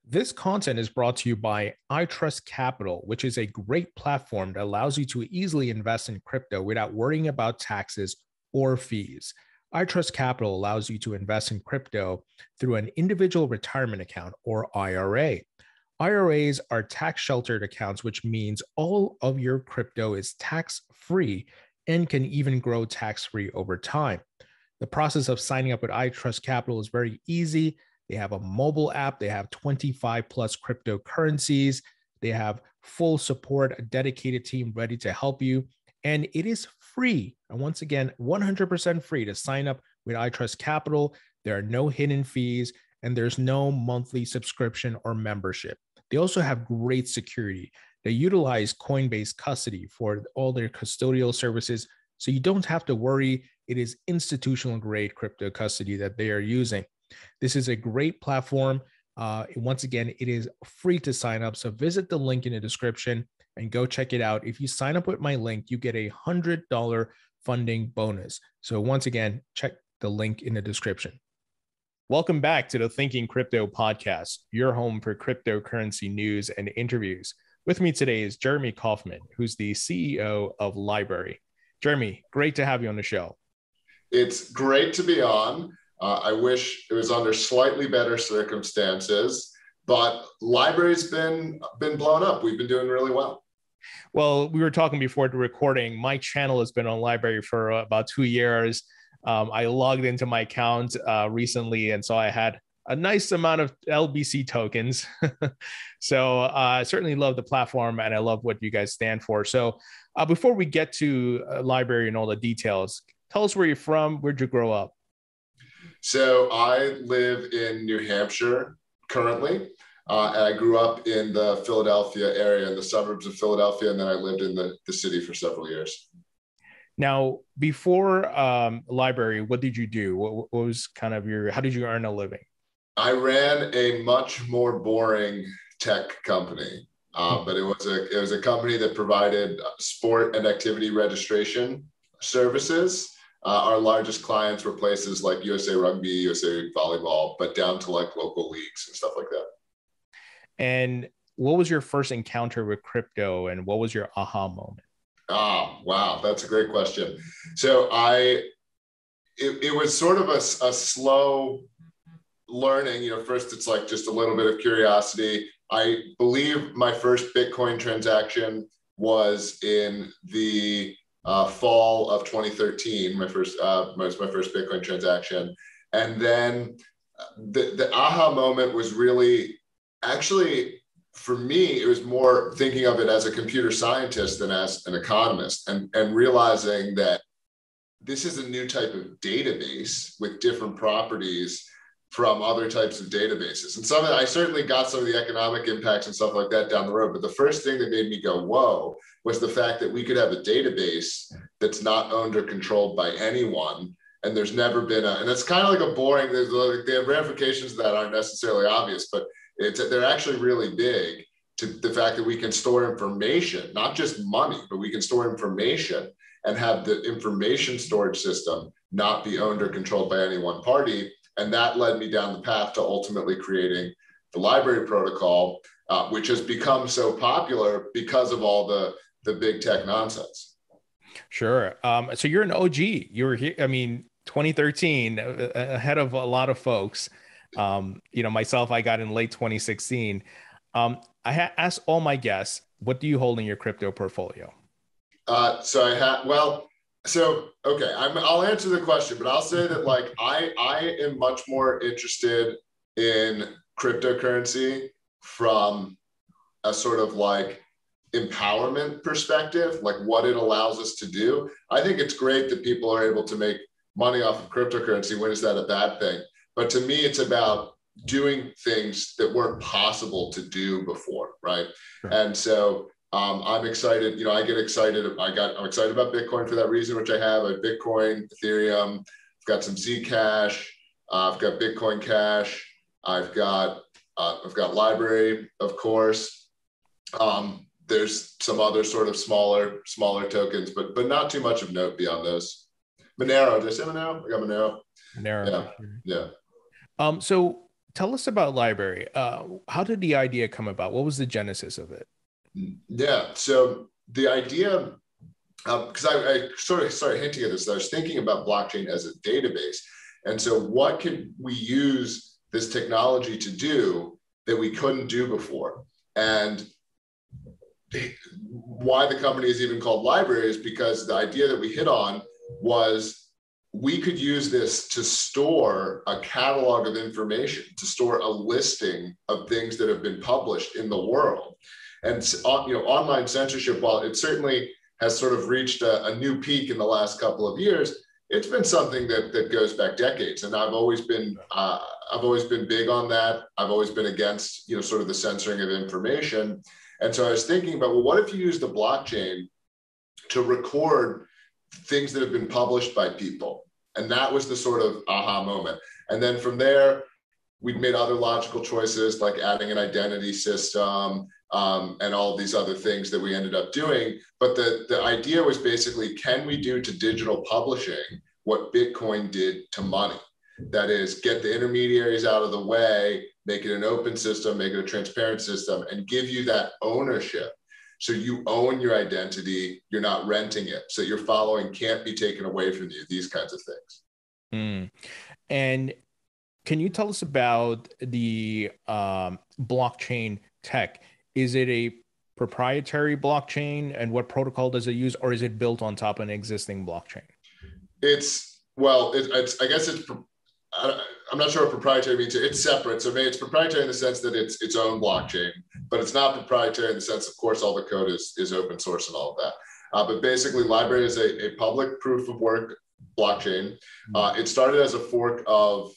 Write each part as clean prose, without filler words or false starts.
This content is brought to you by iTrust Capital, which is a great platform that allows you to easily invest in crypto without worrying about taxes or fees. iTrust Capital allows you to invest in crypto through an individual retirement account or IRA. IRAs are tax sheltered accounts, which means all of your crypto is tax free and can even grow tax free over time. The process of signing up with iTrust Capital is very easy. They have a mobile app. They have 25 plus cryptocurrencies. They have full support, a dedicated team ready to help you. And it is free. And once again, 100% free to sign up with iTrust Capital. There are no hidden fees and there's no monthly subscription or membership. They also have great security. They utilize Coinbase custody for all their custodial services. So you don't have to worry. It is institutional grade crypto custody that they are using. This is a great platform. Once again, it is free to sign up. So visit the link in the description and go check it out. If you sign up with my link, you get a $100 funding bonus. So once again, check the link in the description. Welcome back to the Thinking Crypto podcast, your home for cryptocurrency news and interviews. With me today is Jeremy Kauffman, who's the CEO of LBRY. Jeremy, great to have you on the show. It's great to be on. I wish it was under slightly better circumstances, but LBRY's been blown up. We've been doing really well. Well, we were talking before the recording. My channel has been on LBRY for about 2 years. I logged into my account recently, and so I had a nice amount of LBC tokens. So I certainly love the platform, and I love what you guys stand for. So before we get to LBRY and all the details, tell us where you're from. Where'd you grow up? So I live in New Hampshire currently. And I grew up in the Philadelphia area, in the suburbs of Philadelphia, and then I lived in the city for several years. Now, before LBRY, what did you do? What was kind of how did you earn a living? I ran a much more boring tech company, but it was a company that provided sport and activity registration services. Our largest clients were places like USA Rugby, USA Volleyball, but down to like local leagues and stuff like that. And what was your first encounter with crypto and what was your aha moment? Oh, wow. That's a great question. So it was sort of a slow learning. First it's like just a little bit of curiosity. I believe my first Bitcoin transaction was in the fall of 2013, my first Bitcoin transaction. And then the aha moment was really, actually, for me, it was more thinking of it as a computer scientist than as an economist, and realizing that this is a new type of database with different properties from other types of databases. And I certainly got some of the economic impacts and stuff like that down the road. But the first thing that made me go, whoa, was the fact that we could have a database that's not owned or controlled by anyone. And there's never been and it's kind of like a boring, the ramifications of that aren't necessarily obvious, but they're actually really big, to the fact that we can store information, not just money, but we can store information and have the information storage system not be owned or controlled by any one party. And that led me down the path to ultimately creating the LBRY protocol, which has become so popular because of all the big tech nonsense. Sure. So you're an OG. You were here, 2013, ahead of a lot of folks. Myself, I got in late 2016. I asked all my guests, what do you hold in your crypto portfolio? Okay, I'll answer the question, but I'll say that I am much more interested in cryptocurrency from a sort of like empowerment perspective, like what it allows us to do. I think it's great that people are able to make money off of cryptocurrency. When is that a bad thing? But to me, it's about doing things that weren't possible to do before, right? Sure. And so I'm excited. I get excited. I'm excited about Bitcoin for that reason, which I have. I have Bitcoin, Ethereum. I've got some Zcash. I've got Bitcoin Cash. I've got LBRY, of course. There's some other sort of smaller tokens, but not too much of note beyond those. Monero. Did I say Monero? I got Monero. Monero. Yeah. Yeah. So tell us about LBRY. How did the idea come about? What was the genesis of it? Yeah, so the idea, because I sort of started hinting at this, I was thinking about blockchain as a database. And so what could we use this technology to do that we couldn't do before? And why the company is even called LBRY is because the idea that we hit on was we could use this to store a catalog of information, to store a listing of things that have been published in the world. And online censorship, while it certainly has sort of reached a new peak in the last couple of years, it's been something that goes back decades. And I've always been big on that. I've always been against sort of the censoring of information. And so I was thinking about, well, what if you use the blockchain to record things that have been published by people? And that was the sort of aha moment. And then from there, we've made other logical choices, like adding an identity system and all of these other things that we ended up doing. But the idea was basically, can we do to digital publishing what Bitcoin did to money? That is, get the intermediaries out of the way, make it an open system, make it a transparent system, and give you that ownership. So you own your identity, you're not renting it. So your following can't be taken away from you, these kinds of things. And can you tell us about the blockchain tech? Is it a proprietary blockchain, and what protocol does it use, or is it built on top of an existing blockchain? I'm not sure what proprietary means. It's separate. So maybe it's proprietary in the sense that it's its own blockchain, but it's not proprietary in the sense, of course, all the code is open source and all of that. But basically, LBRY is a public proof of work blockchain. It started as a fork of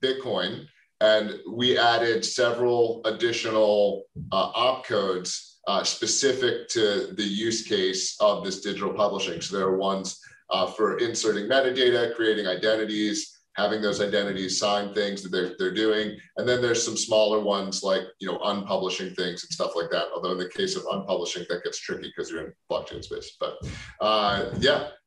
Bitcoin, and we added several additional opcodes specific to the use case of this digital publishing. So there are ones for inserting metadata, creating identities, having those identities sign things that they're doing. And then there's some smaller ones like, unpublishing things and stuff like that. Although in the case of unpublishing, that gets tricky because you're in blockchain space. But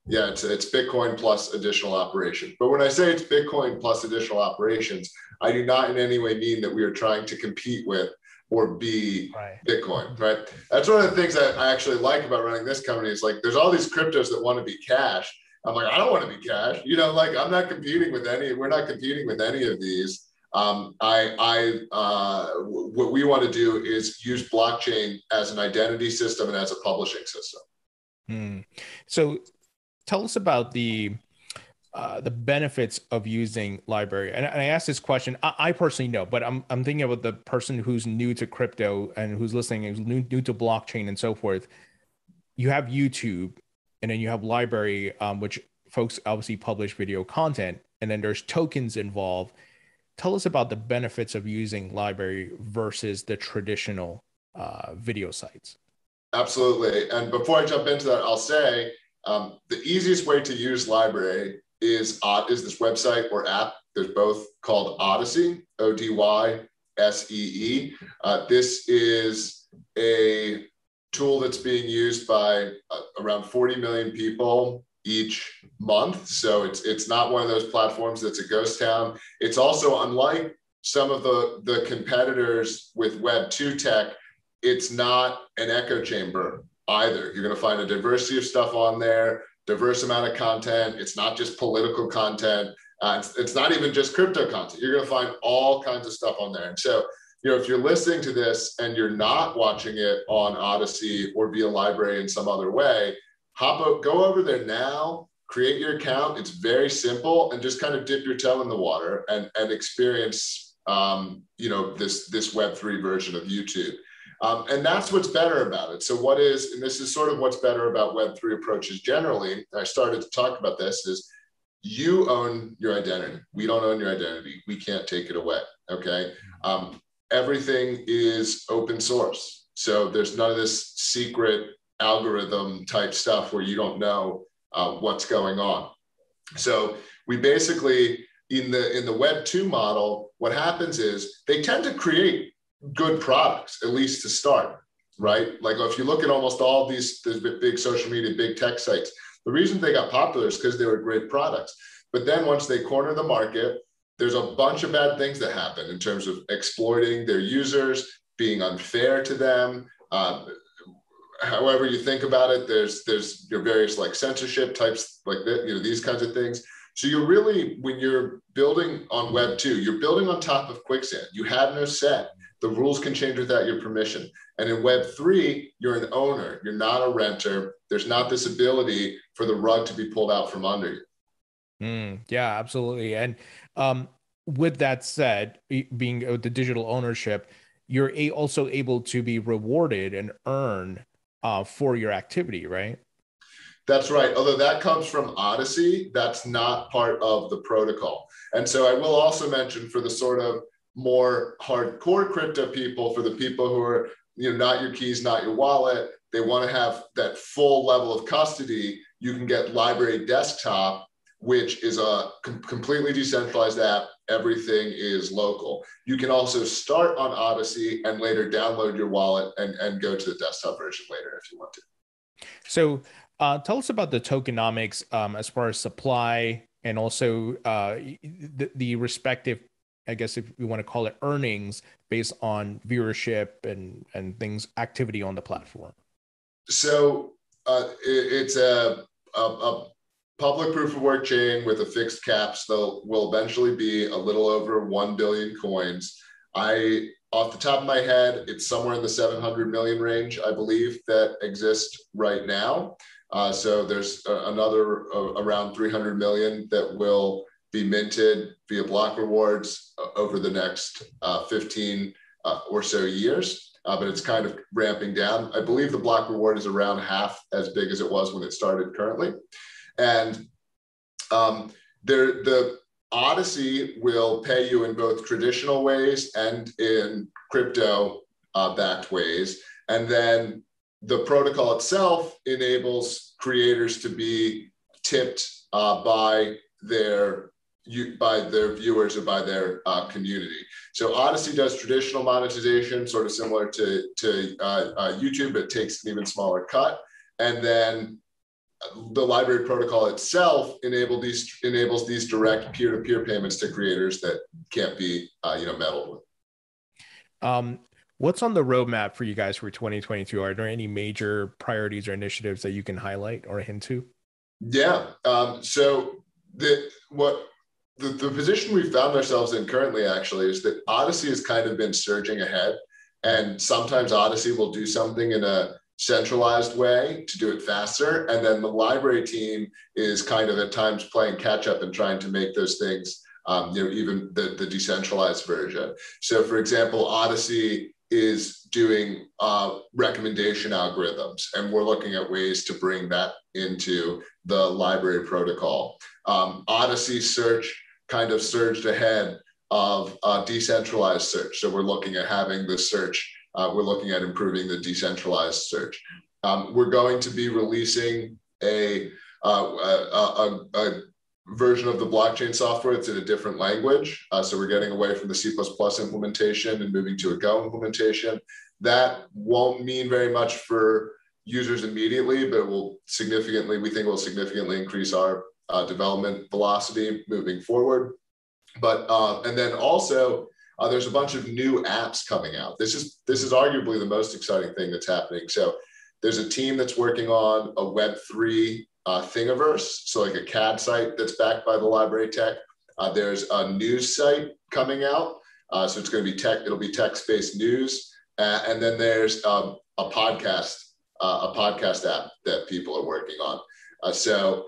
it's Bitcoin plus additional operation. But when I say it's Bitcoin plus additional operations, I do not in any way mean that we are trying to compete with or be Bitcoin, right? That's one of the things that I actually like about running this company is, like, there's all these cryptos that want to be cash. I'm like, I don't want to be cash. I'm not competing with we're not competing with any of these. What we want to do is use blockchain as an identity system and as a publishing system. So tell us about the benefits of using LBRY. And I asked this question, I personally know, but I'm thinking about the person who's new to crypto and who's listening, who's new to blockchain and so forth. You have YouTube, and then you have LBRY, which folks obviously publish video content, and then there's tokens involved. Tell us about the benefits of using LBRY versus the traditional video sites. Absolutely. And before I jump into that, I'll say the easiest way to use LBRY is this website or app. There's both, called Odyssey, ODYSEE. This is a tool that's being used by around 40 million people each month. So it's not one of those platforms that's a ghost town. It's also, unlike some of the competitors with Web 2 tech, it's not an echo chamber either. You're going to find a diversity of stuff on there, diverse amount of content. It's not just political content. It's not even just crypto content. You're going to find all kinds of stuff on there. And so, if you're listening to this and you're not watching it on Odyssey or via LBRY in some other way, go over there now, create your account. It's very simple, and just kind of dip your toe in the water and experience, this Web3 version of YouTube. And that's what's better about it. So and this is sort of what's better about Web3 approaches generally, I started to talk about this, is you own your identity. We don't own your identity. We can't take it away, okay? Everything is open source. So there's none of this secret algorithm type stuff where you don't know what's going on. So we basically, in the Web 2 model, what happens is they tend to create good products, at least to start, right? Like if you look at almost all these big social media, big tech sites, the reason they got popular is because they were great products. But then once they corner the market, there's a bunch of bad things that happen in terms of exploiting their users, being unfair to them. However you think about it, there's your various like censorship types like that, these kinds of things. So you're really, when you're building on Web 2, you're building on top of quicksand. You have no say. The rules can change without your permission. And in Web 3, you're an owner. You're not a renter. There's not this ability for the rug to be pulled out from under you. Yeah, absolutely. And with that said, being the digital ownership, you're also able to be rewarded and earn for your activity, right? That's right. Although that comes from Odyssey, that's not part of the protocol. And so I will also mention, for the sort of more hardcore crypto people, for the people who are, not your keys, not your wallet, they want to have that full level of custody, you can get LBRY Desktop, which is a completely decentralized app. Everything is local. You can also start on Odyssey and later download your wallet and go to the desktop version later if you want to. So tell us about the tokenomics as far as supply, and also the respective, I guess if we want to call it, earnings based on viewership and things, activity on the platform. So it's a public proof of work chain with a fixed cap. So will eventually be a little over 1 billion coins. Off the top of my head, it's somewhere in the 700 million range, I believe, that exist right now. So there's another around 300 million that will be minted via block rewards over the next 15 or so years. But it's kind of ramping down. I believe the block reward is around half as big as it was when it started currently. And the Odyssey will pay you in both traditional ways and in crypto backed ways. And then the protocol itself enables creators to be tipped by their viewers or by their community. So Odyssey does traditional monetization, sort of similar to YouTube, but it takes an even smaller cut. And then the LBRY protocol itself enables these direct peer-to-peer payments to creators that can't be meddled with. What's on the roadmap for you guys for 2022? Are there any major priorities or initiatives that you can highlight or hint to? Yeah. So the position we've found ourselves in currently actually is that Odyssey has kind of been surging ahead, and sometimes Odyssey will do something in a centralized way to do it faster, and then the LBRY team is kind of at times playing catch up and trying to make those things even the decentralized version. So for example, Odyssey is doing recommendation algorithms, and we're looking at ways to bring that into the LBRY protocol. Odyssey search kind of surged ahead of decentralized search. So we're looking at having the search, we're looking at improving the decentralized search. We're going to be releasing a version of the blockchain software that's in a different language. So we're getting away from the C++ implementation and moving to a Go implementation. That won't mean very much for users immediately, but it will significantly, we think will significantly increase our development velocity moving forward. But, and then also, there's a bunch of new apps coming out. This is arguably the most exciting thing that's happening. So there's a team that's working on a Web3 Thingiverse, so like a CAD site that's backed by the LBRY tech. There's a news site coming out, so it's going to be it'll be text-based news, and then there's a podcast app that people are working on. So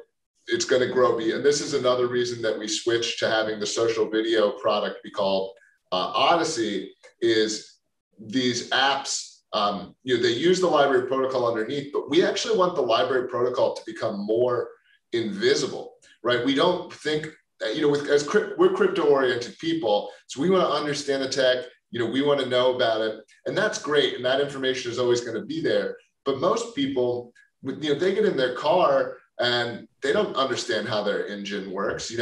it's going to grow. And this is another reason that we switched to having the social video product be called Odyssey. Is these apps. They use the LBRY protocol underneath, but we actually want the LBRY protocol to become more invisible, right? We don't think, we're crypto-oriented people, so we want to understand the tech, we want to know about it, and that's great, and that information is always going to be there. But most people, they get in their car and they don't understand how their engine works.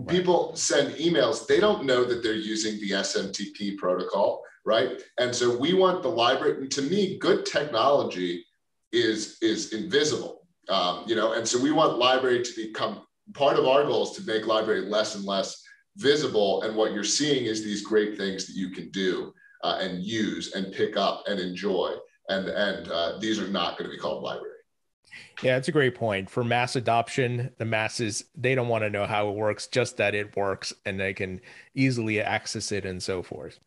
People send emails, they don't know that they're using the SMTP protocol, right? And so we want the LBRY, to me, good technology is invisible, and so we want LBRY to become, part of our goal is to make LBRY less and less visible, and what you're seeing is these great things that you can do and use and pick up and enjoy. And these are not going to be called library. Yeah, that's a great point. For mass adoption, the masses, they don't want to know how it works, just that it works and they can easily access it and so forth.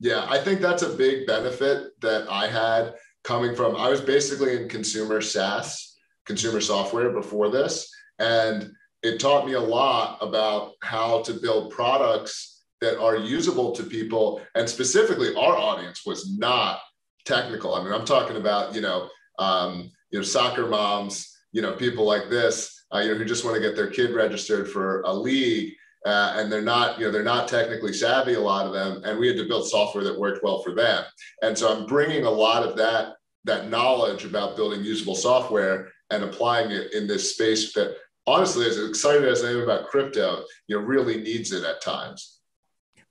Yeah, I think that's a big benefit that I had coming from, I was basically in consumer SaaS, consumer software before this. And it taught me a lot about how to build products that are usable to people. And specifically, our audience was not technical. I mean, I'm talking about, soccer moms, people like this, who just want to get their kid registered for a league. And they're not technically savvy, a lot of them. And we had to build software that worked well for them. And so I'm bringing a lot of that knowledge about building usable software and applying it in this space that, honestly, as excited as I am about crypto, really needs it at times.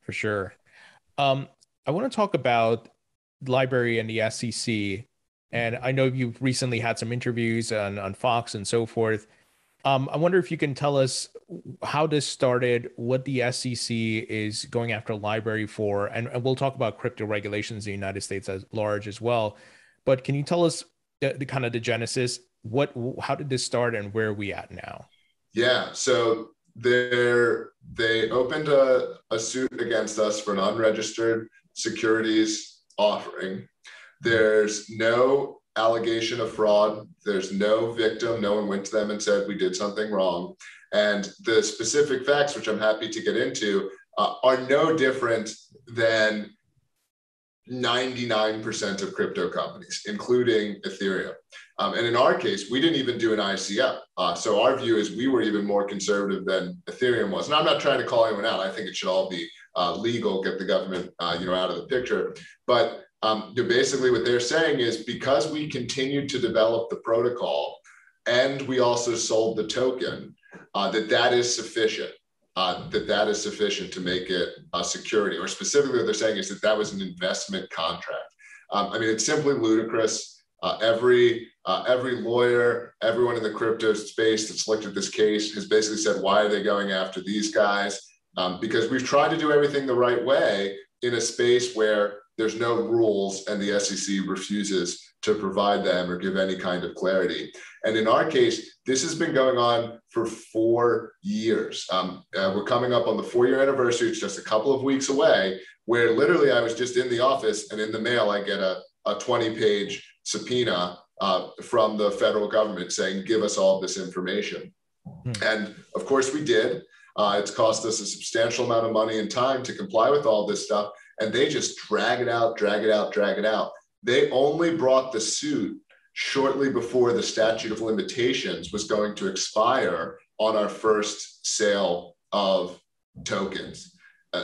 For sure. I want to talk about LBRY and the SEC. And I know you've recently had some interviews on Fox and so forth. I wonder if you can tell us how this started, what the SEC is going after LBRY for, and we'll talk about crypto regulations in the United States at large as well. But can you tell us the kind of the genesis? How did this start and where are we at now? Yeah, so they opened a suit against us for an unregistered securities offering. There's no allegation of fraud. There's no victim. No one went to them and said, we did something wrong. And the specific facts, which I'm happy to get into, are no different than 99% of crypto companies, including Ethereum. And in our case, we didn't even do an ICO. So our view is we were even more conservative than Ethereum was. And I'm not trying to call anyone out. I think it should all be legal, get the government out of the picture. But basically what they're saying is, because we continued to develop the protocol and we also sold the token, that is sufficient. That is sufficient to make it a security, or specifically what they're saying is that was an investment contract. I mean, it's simply ludicrous. Every lawyer, everyone in the crypto space that's looked at this case has basically said, why are they going after these guys? Because we've tried to do everything the right way in a space where there's no rules and the SEC refuses to provide them or give any kind of clarity. And in our case, this has been going on for 4 years. We're coming up on the 4-year anniversary. It's just a couple of weeks away, where literally I was just in the office and in the mail, I get a 20-page subpoena from the federal government saying, give us all this information. And of course we did. It's cost us a substantial amount of money and time to comply with all this stuff. And they just drag it out. They only brought the suit shortly before the statute of limitations was going to expire on our first sale of tokens.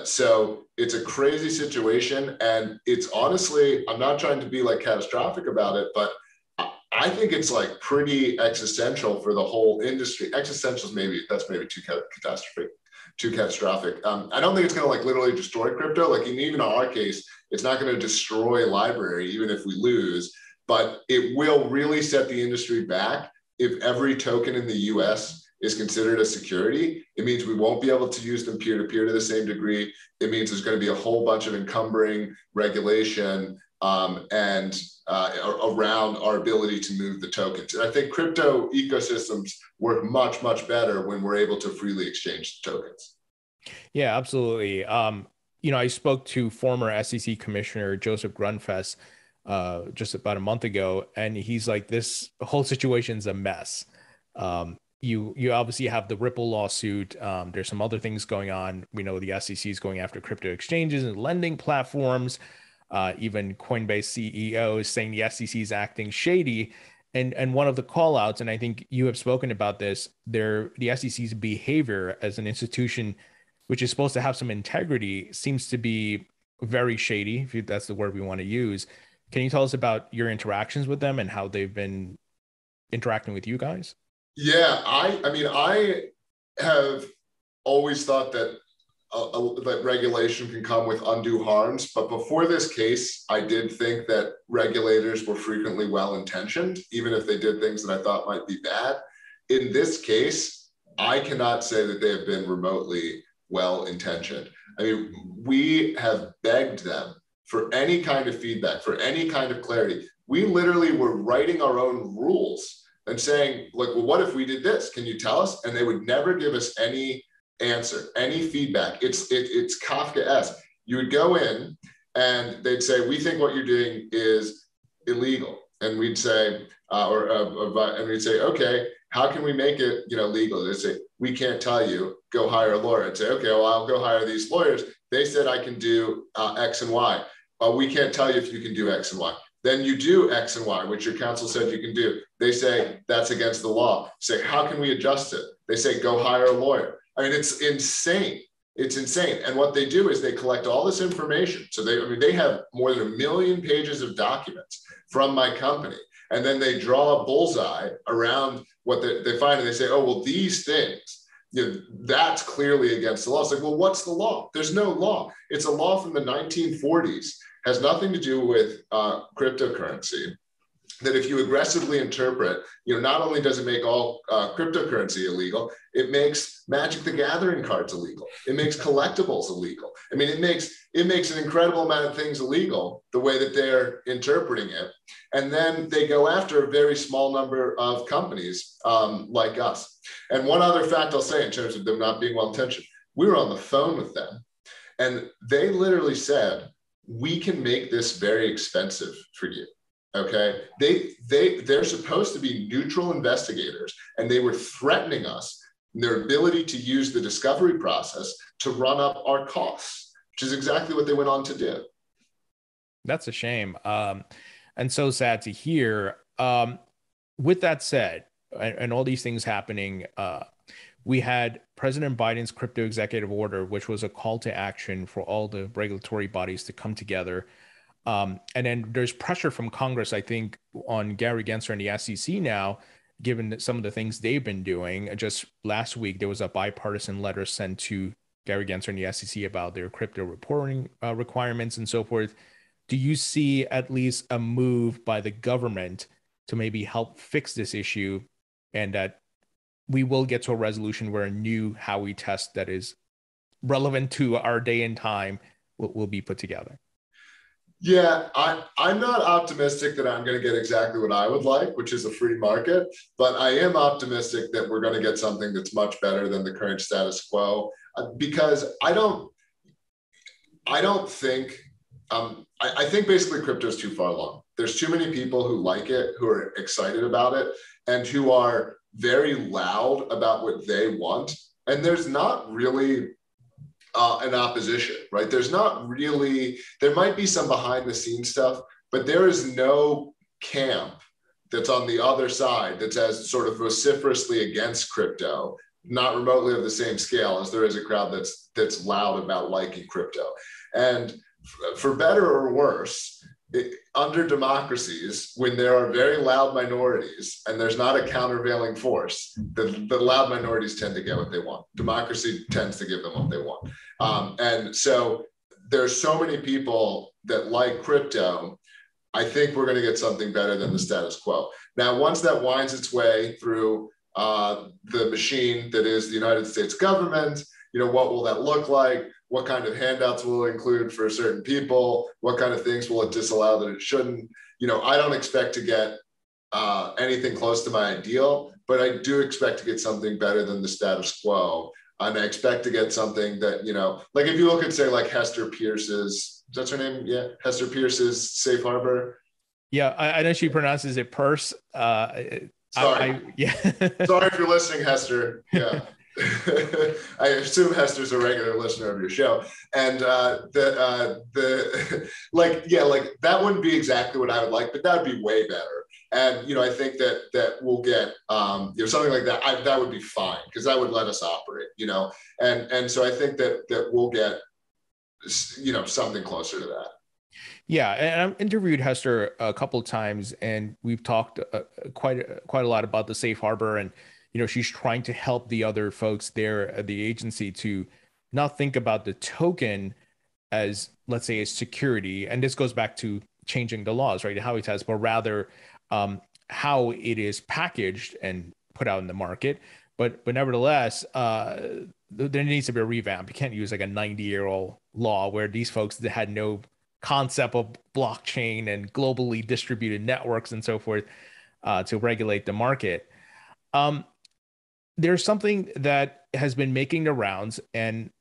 So it's a crazy situation. And it's honestly, I'm not trying to be like catastrophic about it, but I think it's like pretty existential for the whole industry. Existential is that's maybe too catastrophic. I don't think it's going to like literally destroy crypto. Like even in our case, it's not going to destroy LBRY, even if we lose, but it will really set the industry back. If every token in the US is considered a security, it means we won't be able to use them peer-to-peer to the same degree. It means there's going to be a whole bunch of encumbering regulation and around our ability to move the tokens. And I think crypto ecosystems work much, much better when we're able to freely exchange tokens. Yeah, absolutely. I spoke to former SEC Commissioner Joseph Grunfest just about a month ago, and he's like, this whole situation's a mess. You obviously have the Ripple lawsuit. There's some other things going on. We know the SEC is going after crypto exchanges and lending platforms. Even Coinbase CEO is saying the SEC is acting shady. And one of the call outs, and I think you have spoken about this, the SEC's behavior as an institution, which is supposed to have some integrity, seems to be very shady, if that's the word we want to use. Can you tell us about your interactions with them and how they've been interacting with you guys? Yeah, I have always thought that that regulation can come with undue harms. But before this case, I did think that regulators were frequently well-intentioned, even if they did things that I thought might be bad. In this case, I cannot say that they have been remotely well-intentioned. I mean, we have begged them for any kind of feedback, for any kind of clarity. We literally were writing our own rules and saying, like, well, what if we did this? Can you tell us? And they would never give us any answer, any feedback. It's Kafkaesque. You would go in and they'd say, we think what you're doing is illegal. And we'd say, and we'd say, okay, how can we make it, legal? They'd say, we can't tell you, go hire a lawyer. I'd say, okay, well, I'll go hire these lawyers. They said I can do X and Y. We can't tell you if you can do X and Y. Then you do X and Y, which your counsel said you can do. They say that's against the law. Say, how can we adjust it? They say, go hire a lawyer. I mean, it's insane. It's insane. And what they do is they collect all this information. So they have more than 1 million pages of documents from my company. And then they draw a bullseye around what they find, and they say, oh, well, these things, that's clearly against the law. It's like, well, what's the law? There's no law. It's a law from the 1940s, has nothing to do with cryptocurrency. That if you aggressively interpret, not only does it make all cryptocurrency illegal, it makes Magic the Gathering cards illegal. It makes collectibles illegal. I mean, it makes an incredible amount of things illegal the way that they're interpreting it. And then they go after a very small number of companies like us. And one other fact I'll say in terms of them not being well-intentioned, we were on the phone with them and they literally said, we can make this very expensive for you. Okay, they're supposed to be neutral investigators, and they were threatening us in their ability to use the discovery process to run up our costs, which is exactly what they went on to do. That's a shame, and so sad to hear. With that said, and all these things happening, we had President Biden's crypto executive order, which was a call to action for all the regulatory bodies to come together. And then there's pressure from Congress, I think, on Gary Gensler and the SEC now, given some of the things they've been doing. Just last week, there was a bipartisan letter sent to Gary Gensler and the SEC about their crypto reporting requirements and so forth. Do you see at least a move by the government to maybe help fix this issue, and that we will get to a resolution where a new Howey test that is relevant to our day and time will be put together? Yeah, I'm not optimistic that I'm going to get exactly what I would like, which is a free market, but I am optimistic that we're going to get something that's much better than the current status quo, because I think basically crypto is too far along. There's too many people who like it, who are excited about it, and who are very loud about what they want. And there's not really an opposition, right? There might be some behind the scenes stuff, but there is no camp that's on the other side that's as sort of vociferously against crypto, not remotely of the same scale as there is a crowd that's loud about liking crypto. And for better or worse, under democracies, when there are very loud minorities and there's not a countervailing force, the loud minorities tend to get what they want. Democracy tends to give them what they want. And so there's so many people that like crypto. I think we're going to get something better than the status quo. Now, once that winds its way through the machine that is the United States government, what will that look like? What kind of handouts will it include for certain people? What kind of things will it disallow that it shouldn't? I don't expect to get anything close to my ideal, but I do expect to get something better than the status quo. And I expect to get something that, like if you look at, say, like Hester Pierce's, that's her name? Yeah. Hester Pierce's Safe Harbor. Yeah. I know she pronounces it purse. Sorry. Yeah. Sorry if you're listening, Hester. Yeah. I assume Hester's a regular listener of your show, and that wouldn't be exactly what I would like, but that would be way better. And I think that we'll get something like that. That would be fine, because that would let us operate. And so I think that we'll get something closer to that. Yeah, and I've interviewed Hester a couple of times, and we've talked quite a lot about the safe harbor, and she's trying to help the other folks there at the agency to not think about the token as, let's say, a security. And this goes back to changing the laws, right? How it has, but rather how it is packaged and put out in the market, but nevertheless, there needs to be a revamp. You can't use like a 90-year-old law where these folks that had no concept of blockchain and globally distributed networks and so forth to regulate the market. There's something that has been making the rounds, and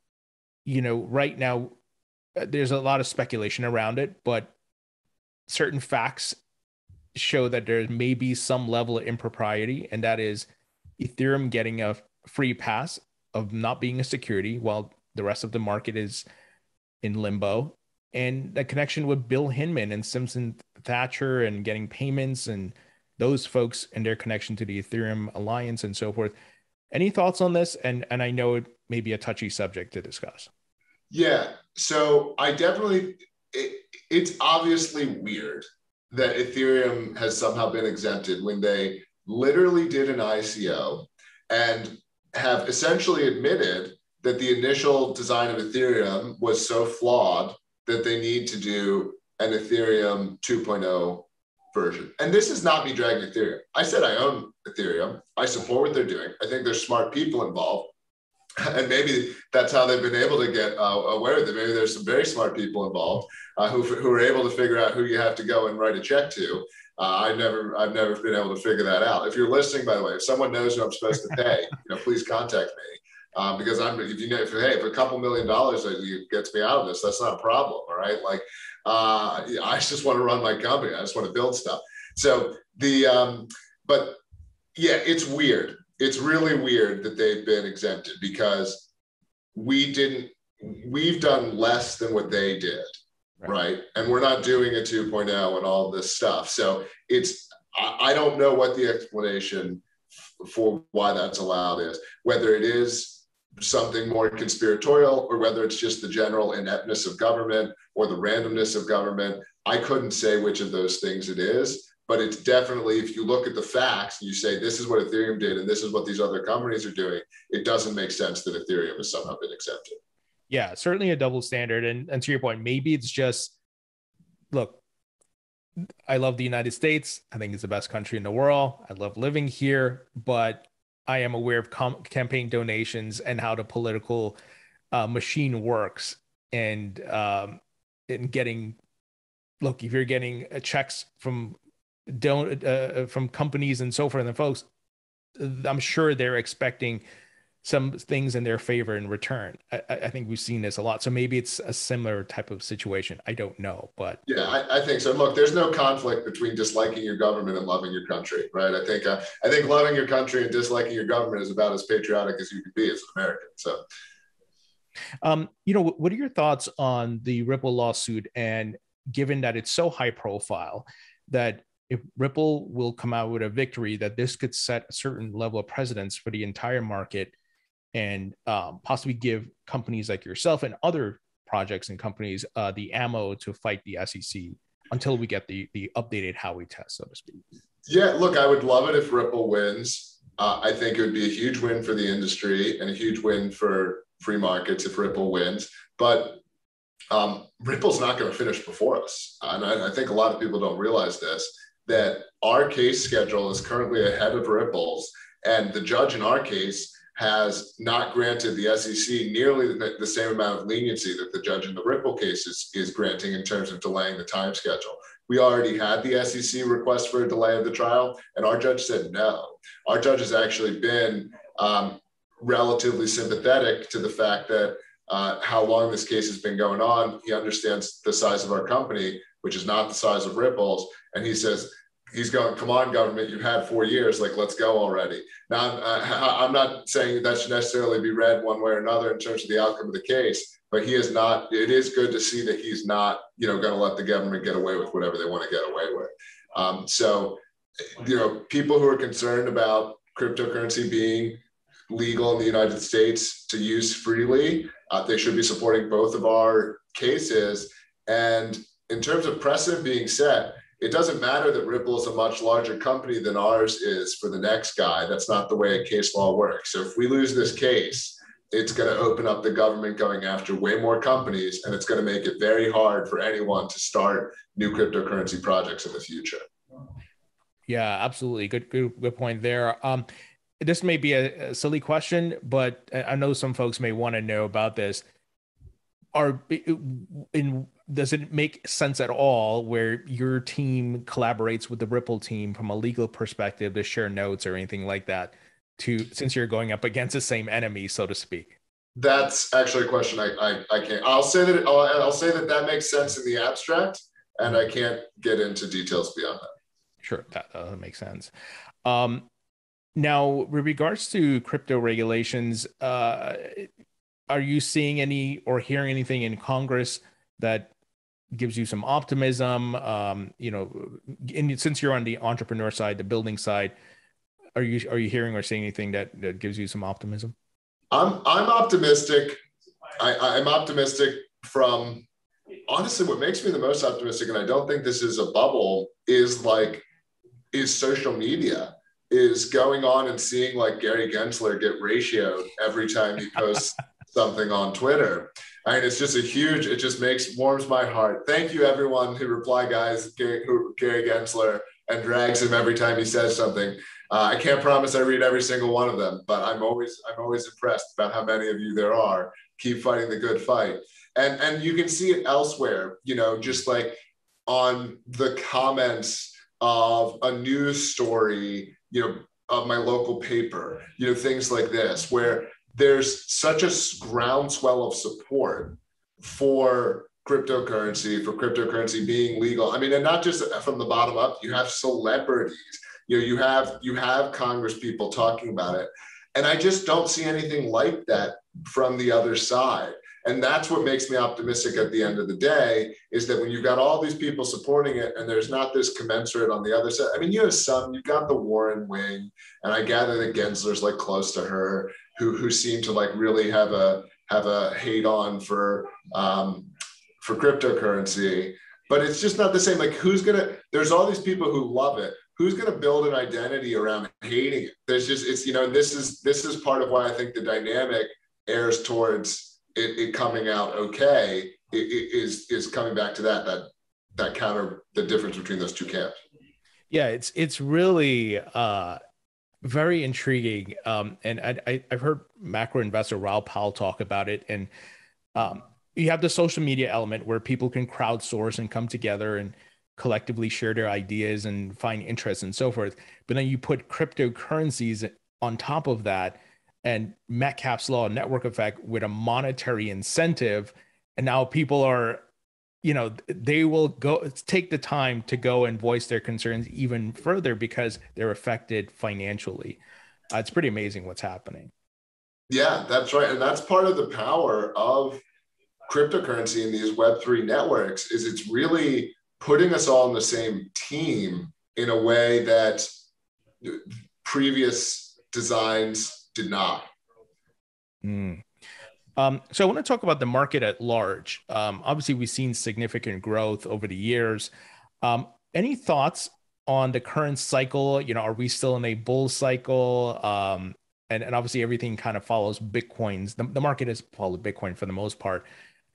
right now there's a lot of speculation around it, but certain facts show that there may be some level of impropriety, and that is Ethereum getting a free pass of not being a security while the rest of the market is in limbo, and the connection with Bill Hinman and Simpson Thatcher and getting payments and those folks and their connection to the Ethereum alliance and so forth. Any thoughts on this? And I know it may be a touchy subject to discuss. Yeah, so I definitely, it's obviously weird that Ethereum has somehow been exempted when they literally did an ICO and have essentially admitted that the initial design of Ethereum was so flawed that they need to do an Ethereum 2.0 version. And this is not me dragging Ethereum. I said I own Ethereum. I support what they're doing. I think there's smart people involved. And maybe that's how they've been able to get away with it. Maybe there's some very smart people involved who are able to figure out who you have to go and write a check to. I've never been able to figure that out. If you're listening, by the way, if someone knows who I'm supposed to pay, please contact me because if a couple $1 million gets me out of this, that's not a problem. All right, like I just want to run my company. I just want to build stuff. So but yeah, it's weird. It's really weird that they've been exempted because we've done less than what they did, right? And we're not doing a 2.0 and all this stuff. So I don't know what the explanation for why that's allowed is, whether it is something more conspiratorial or whether it's just the general ineptness of government or the randomness of government. I couldn't say which of those things it is. But it's definitely, if you look at the facts and you say, this is what Ethereum did and this is what these other companies are doing, it doesn't make sense that Ethereum has somehow been exempted. Yeah, certainly a double standard. And to your point, maybe it's just, look, I love the United States. I think it's the best country in the world. I love living here, but I am aware of campaign donations and how the political machine works. And in getting, look, if you're getting checks from companies and so forth and folks, I'm sure they're expecting some things in their favor in return. I think we've seen this a lot. So maybe it's a similar type of situation. I don't know, but yeah, I think so. Look, there's no conflict between disliking your government and loving your country, right? I think loving your country and disliking your government is about as patriotic as you can be as an American. So, what are your thoughts on the Ripple lawsuit? And given that it's so high profile, that if Ripple will come out with a victory, that this could set a certain level of precedence for the entire market and possibly give companies like yourself and other projects and companies the ammo to fight the SEC until we get the updated Howey test, so to speak. Yeah, look, I would love it if Ripple wins. I think it would be a huge win for the industry and a huge win for free markets if Ripple wins. But Ripple's not going to finish before us. And I think a lot of people don't realize this, that our case schedule is currently ahead of Ripple's, and the judge in our case has not granted the SEC nearly the same amount of leniency that the judge in the Ripple case is granting in terms of delaying the time schedule. We already had the SEC request for a delay of the trial, and our judge said no. Our judge has actually been relatively sympathetic to the fact that how long this case has been going on. He understands the size of our company, which is not the size of Ripple's. And he says, he's going, come on, government, you've had 4 years, like, let's go already. Now, I'm not saying that should necessarily be read one way or another in terms of the outcome of the case, but he is not, it is good to see that he's not, going to let the government get away with whatever they want to get away with. So, people who are concerned about cryptocurrency being legal in the United States to use freely, they should be supporting both of our cases. And in terms of precedent being set, it doesn't matter that Ripple is a much larger company than ours is for the next guy. That's not the way a case law works. So if we lose this case, it's going to open up the government going after way more companies, and it's going to make it very hard for anyone to start new cryptocurrency projects in the future. Yeah, absolutely. Good point there. this may be a silly question, but I know some folks may want to know about this. Does it make sense at all where your team collaborates with the Ripple team from a legal perspective to share notes or anything like that, since you're going up against the same enemy, so to speak? That's actually a question I can't. I'll say that makes sense in the abstract, and I can't get into details beyond that. Sure, that makes sense. Now, with regards to crypto regulations, are you seeing any or hearing anything in Congress that gives you some optimism? Since you're on the entrepreneur side, the building side, are you hearing or seeing anything that gives you some optimism? I'm optimistic. I'm optimistic from, honestly, what makes me the most optimistic, and I don't think this is a bubble, is social media, is going on and seeing like Gary Gensler get ratioed every time he posts something on Twitter. I mean, it's just it just warms my heart. Thank you, everyone who reply guys Gary Gensler and drags him every time he says something. I can't promise I read every single one of them, but I'm always impressed about how many of you there are. Keep fighting the good fight. And you can see it elsewhere, just like on the comments of a news story, of my local paper, things like this, where there's such a groundswell of support for cryptocurrency being legal. I mean, and not just from the bottom up, you have celebrities, you have Congress people talking about it. And I just don't see anything like that from the other side. And that's what makes me optimistic at the end of the day, is that when you've got all these people supporting it and there's not this commensurate on the other side. I mean, you've got the Warren wing, and I gather that Gensler's like close to her, who seem to like really have a hate on for cryptocurrency. But it's just not the same. Like, there's all these people who love it. Who's going to build an identity around hating it? This is part of why I think the dynamic airs towards it coming out okay. It is coming back to that counter, the difference between those two camps. Yeah, it's really very intriguing. And I've heard macro investor Raoul Pal talk about it. And you have the social media element where people can crowdsource and come together and collectively share their ideas and find interest and so forth. But then you put cryptocurrencies on top of that, and Metcalfe's law, network effect, with a monetary incentive. And now people are, they will take the time to go and voice their concerns even further because they're affected financially. It's pretty amazing what's happening. Yeah, that's right. And that's part of the power of cryptocurrency in these Web3 networks, is it's really putting us all on the same team in a way that previous designs did not. So I want to talk about the market at large. Obviously, we've seen significant growth over the years. Any thoughts on the current cycle? Are we still in a bull cycle? And obviously, everything kind of follows Bitcoin's. The market has followed Bitcoin for the most part.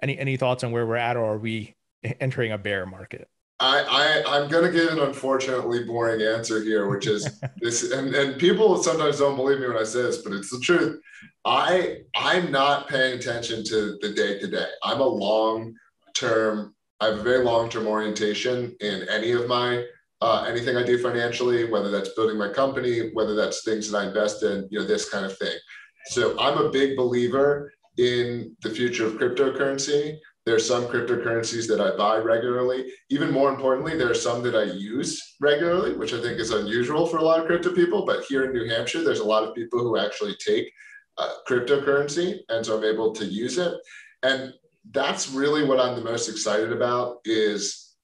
Any thoughts on where we're at, or are we entering a bear market? I'm going to give an unfortunately boring answer here, which is this, and people sometimes don't believe me when I say this, but it's the truth. I'm not paying attention to the day-to-day. I have a very long-term orientation in any of my, anything I do financially, whether that's building my company, whether that's things that I invest in, this kind of thing. So I'm a big believer in the future of cryptocurrency. There's some cryptocurrencies that I buy regularly. Even more importantly, there are some that I use regularly, which I think is unusual for a lot of crypto people. But here in New Hampshire, there's a lot of people who actually take cryptocurrency, and so I'm able to use it. And that's really what I'm the most excited about, is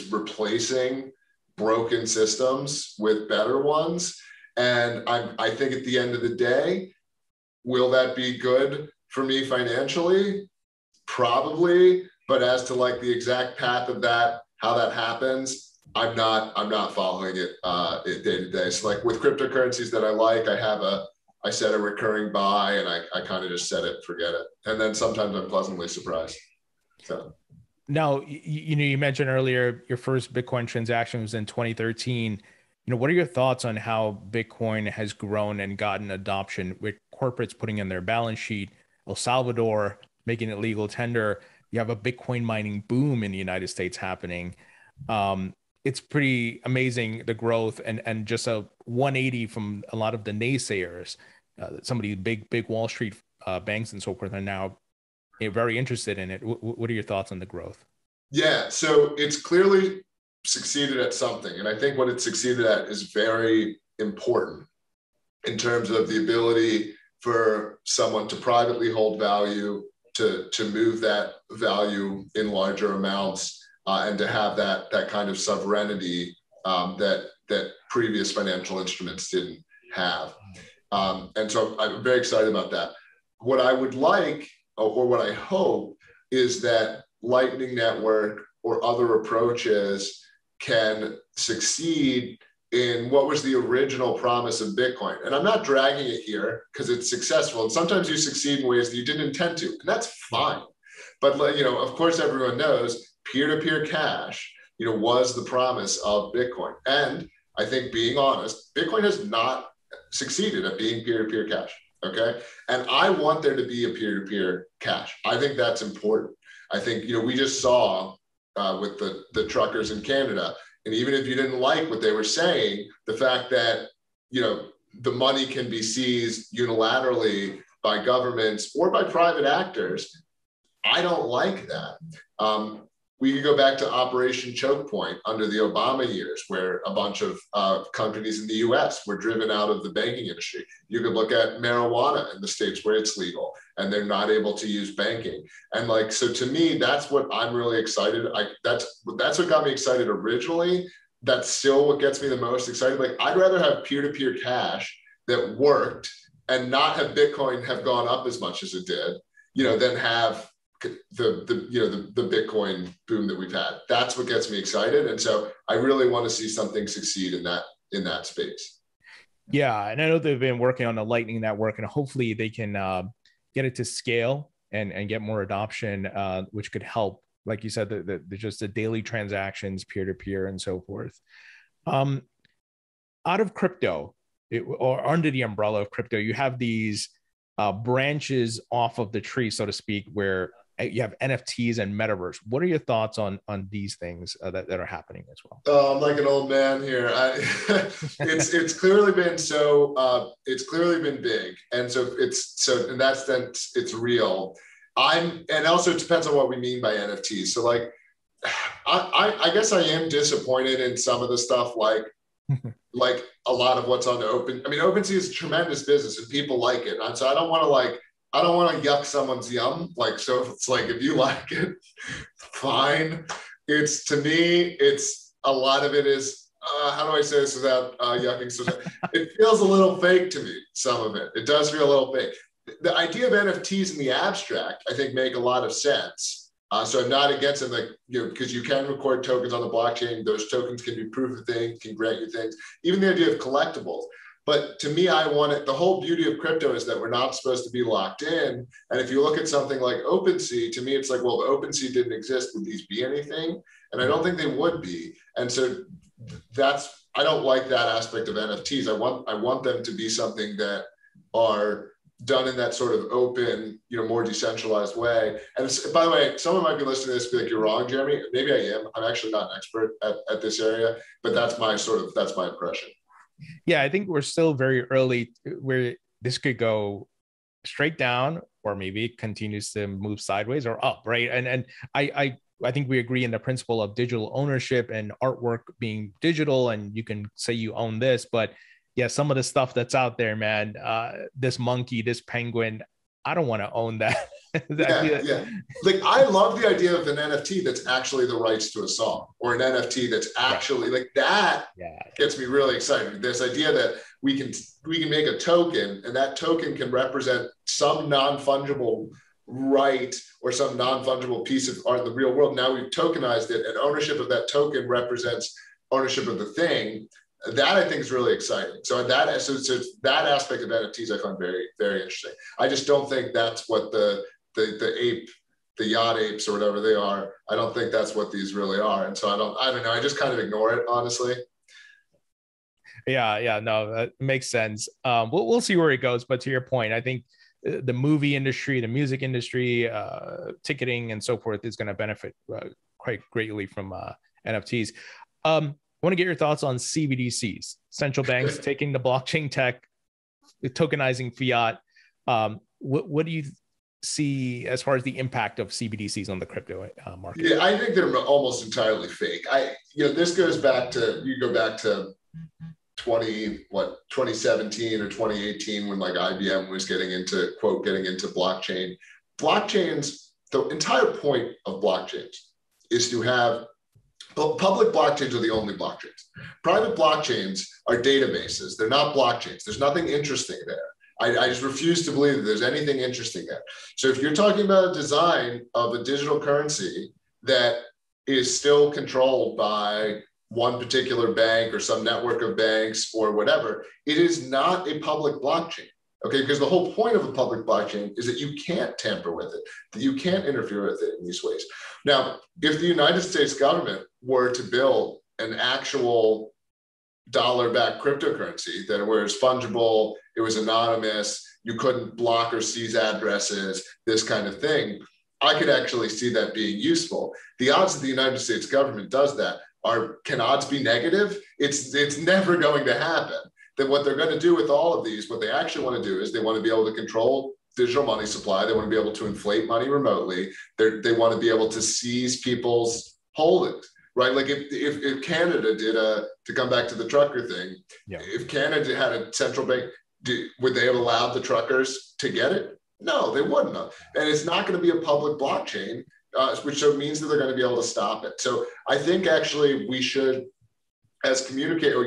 replacing broken systems with better ones. And I think at the end of the day, will that be good for me financially? Probably, but as to like the exact path of that, how that happens, I'm not following it day to day. So like with cryptocurrencies that I like, I set a recurring buy, and I kind of just set it, forget it. And then sometimes I'm pleasantly surprised. So now, you mentioned earlier your first Bitcoin transaction was in 2013. what are your thoughts on how Bitcoin has grown and gotten adoption with corporates putting in their balance sheet, El Salvador making it legal tender? You have a Bitcoin mining boom in the United States happening. It's pretty amazing, the growth, and just a 180 from a lot of the naysayers. Some of these big Wall Street banks and so forth are now very interested in it. What are your thoughts on the growth? Yeah, so it's clearly succeeded at something. And I think what it succeeded at is very important in terms of the ability for someone to privately hold value, to move that value in larger amounts, and to have that kind of sovereignty that previous financial instruments didn't have. And so I'm very excited about that. What I would like, or what I hope, is that Lightning Network or other approaches can succeed in what was the original promise of Bitcoin. And I'm not dragging it here because it's successful. And sometimes you succeed in ways that you didn't intend to, and that's fine. But, of course, everyone knows peer-to-peer cash, was the promise of Bitcoin. And I think, being honest, Bitcoin has not succeeded at being peer-to-peer cash. Okay. And I want there to be a peer-to-peer cash. I think that's important. I think, we just saw with the truckers in Canada, and even if you didn't like what they were saying, the fact that, the money can be seized unilaterally by governments or by private actors, I don't like that. We could go back to Operation Choke Point under the Obama years, where a bunch of companies in the US were driven out of the banking industry. You could look at marijuana in the states where it's legal and they're not able to use banking. And so to me, that's what I'm really excited. That's what got me excited originally. That's still what gets me the most excited. I'd rather have peer-to-peer cash that worked and not have Bitcoin have gone up as much as it did, than have the Bitcoin boom that we've had. That's what gets me excited. And so I really want to see something succeed in that space. Yeah. And I know they've been working on the Lightning Network, and hopefully they can get it to scale and get more adoption, which could help, like you said, just the daily transactions, peer-to-peer and so forth. Out of crypto, or under the umbrella of crypto, you have these branches off of the tree, so to speak, where you have NFTs and Metaverse. What are your thoughts on these things that are happening as well? Oh, I'm like an old man here. It's clearly been it's clearly been big, and so in that sense it's real. And also it depends on what we mean by NFTs. So I guess I am disappointed in some of the stuff, like a lot of what's on OpenSea is a tremendous business and people like it, and so I don't want to yuck someone's yum. So it's if you like it, fine. To me, it's a lot of it is, how do I say this without yucking? So it feels a little fake to me, some of it. It does feel a little fake. The idea of NFTs in the abstract, I think, make a lot of sense. So I'm not against it, because you can record tokens on the blockchain. Those tokens can be proof of things, can grant you things, even the idea of collectibles. But to me, the whole beauty of crypto is that we're not supposed to be locked in. And if you look at something like OpenSea, to me, it's if OpenSea didn't exist, would these be anything? And I don't think they would be. And so I don't like that aspect of NFTs. I want them to be something that are done in that sort of open, more decentralized way. And by the way, someone might be listening to this and be like, "You're wrong, Jeremy." Maybe I am. I'm actually not an expert at this area, but that's my impression. Yeah, I think we're still very early where this could go straight down, or maybe it continues to move sideways or up, right? And I think we agree in the principle of digital ownership and artwork being digital, and you can say you own this, but yeah, some of the stuff that's out there, man, this monkey, this penguin, I don't want to own that. Yeah. I love the idea of an NFT that's actually the rights to a song, or an NFT that's actually that. Yeah. Gets me really excited. This idea that we can make a token, and that token can represent some non-fungible right or some non-fungible piece of art in the real world. Now we've tokenized it, and ownership of that token represents ownership of the thing. That I think is really exciting. So that aspect of NFTs I find very, very interesting. I just don't think that's what the yacht apes or whatever they are. I don't think that's what these really are. And so I don't know. I just kind of ignore it, honestly. Yeah, no, that makes sense. We'll see where it goes. But to your point, I think the movie industry, the music industry, ticketing, and so forth is going to benefit quite greatly from NFTs. I want to get your thoughts on CBDCs, central banks taking the blockchain tech, tokenizing fiat. What do you see as far as the impact of CBDCs on the crypto market? Yeah, I think they're almost entirely fake. This goes back to, you go back to 2017 or 2018, when like IBM was getting into blockchain. Blockchains, the entire point of blockchains is to have public blockchains are the only blockchains. Private blockchains are databases. They're not blockchains. There's nothing interesting there. I just refuse to believe that there's anything interesting there. So if you're talking about a design of a digital currency that is still controlled by one particular bank or some network of banks or whatever, it is not a public blockchain. Okay, because the whole point of a public blockchain is that you can't tamper with it, that you can't interfere with it in these ways. Now, if the United States government were to build an actual dollar-backed cryptocurrency that where it's fungible, it was anonymous, you couldn't block or seize addresses, this kind of thing, I could actually see that being useful. The odds that the United States government does that can odds be negative? It's never going to happen. That what they're going to do with all of these, what they actually want to do is they want to be able to control digital money supply. They want to be able to inflate money remotely. They want to be able to seize people's holdings, right? Like if Canada did to come back to the trucker thing, if Canada had a central bank, would they have allowed the truckers to get it? No, they wouldn't have. And it's not going to be a public blockchain, which means that they're going to be able to stop it. So I think actually we should, as a communicator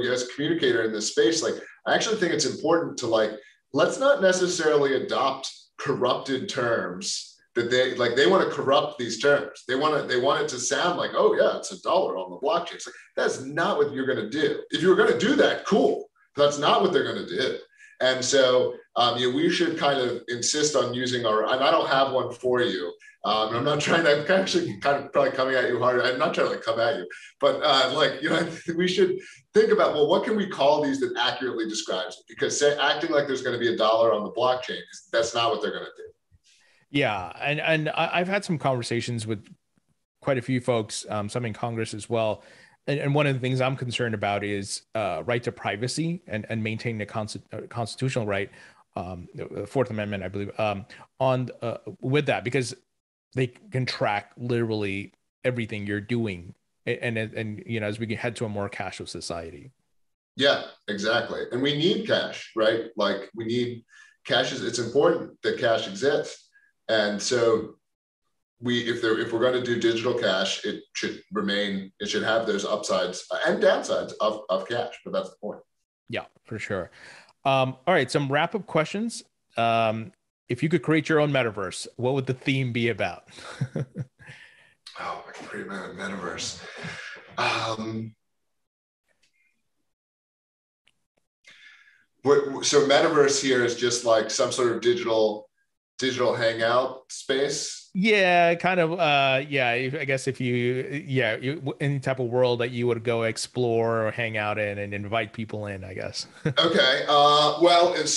in this space, like I actually think it's important to let's not necessarily adopt corrupted terms that they want to corrupt these terms. They want it to sound like, oh yeah, it's $1 on the blockchain. It's like, that's not what you're going to do. If you were going to do that, cool. That's not what they're going to do. And so we should kind of insist on using and I don't have one for you. I'm not trying to, I'm actually kind of probably coming at you harder. I'm not trying to come at you, but I think we should think about, well, what can we call these that accurately describes it? Because acting like there's going to be $1 on the blockchain, that's not what they're going to do. Yeah. And I've had some conversations with quite a few folks, some in Congress as well. And one of the things I'm concerned about is right to privacy and maintaining the constitutional right, the Fourth Amendment, I believe, with that, because they can track literally everything you're doing, and as we head to a more cashless society. Yeah, exactly. And we need cash, right? Like we need cash. It's important that cash exists, and so if we're going to do digital cash, it should have those upsides and downsides of cash. But that's the point. Yeah, for sure. All right, some wrap-up questions. If you could create your own metaverse, what would the theme be about? I can create my own metaverse. So metaverse here is just like some sort of digital hangout space. Yeah, kind of. I guess if any type of world that you would go explore or hang out in and invite people in, I guess. Okay. Well, it's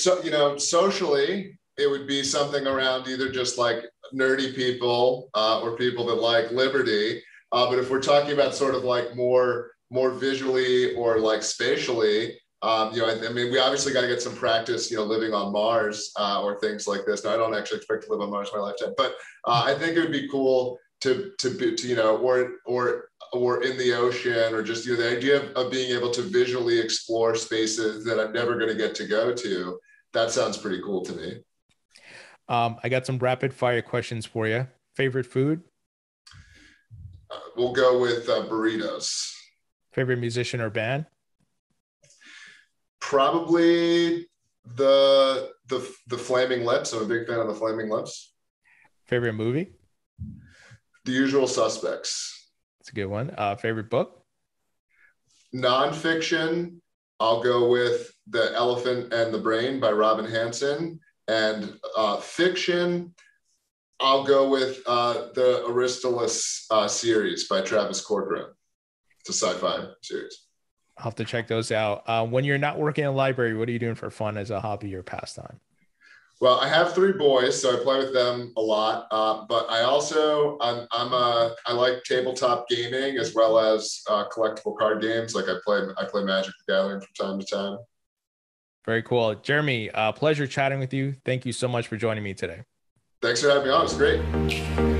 socially, it would be something around either just like nerdy people or people that like liberty. But if we're talking about sort of like more visually or like spatially, we obviously got to get some practice, living on Mars or things like this. Now, I don't actually expect to live on Mars my lifetime, but I think it would be cool to or in the ocean, or just the idea of being able to visually explore spaces that I'm never going to get to go to. That sounds pretty cool to me. I got some rapid fire questions for you. Favorite food? We'll go with burritos. Favorite musician or band? Probably the Flaming Lips. I'm a big fan of the Flaming Lips. Favorite movie? The Usual Suspects. That's a good one. Favorite book? Nonfiction. I'll go with The Elephant and the Brain by Robin Hanson. And fiction, I'll go with the Aristoteles series by Travis Corcoran. It's a sci-fi series. I'll have to check those out. When you're not working in a library, what are you doing for fun as a hobby or pastime? Well, I have 3 boys, so I play with them a lot. But I also I like tabletop gaming as well as collectible card games. Like I play Magic the Gathering from time to time. Very cool. Jeremy, pleasure chatting with you. Thank you so much for joining me today. Thanks for having me on. It's great.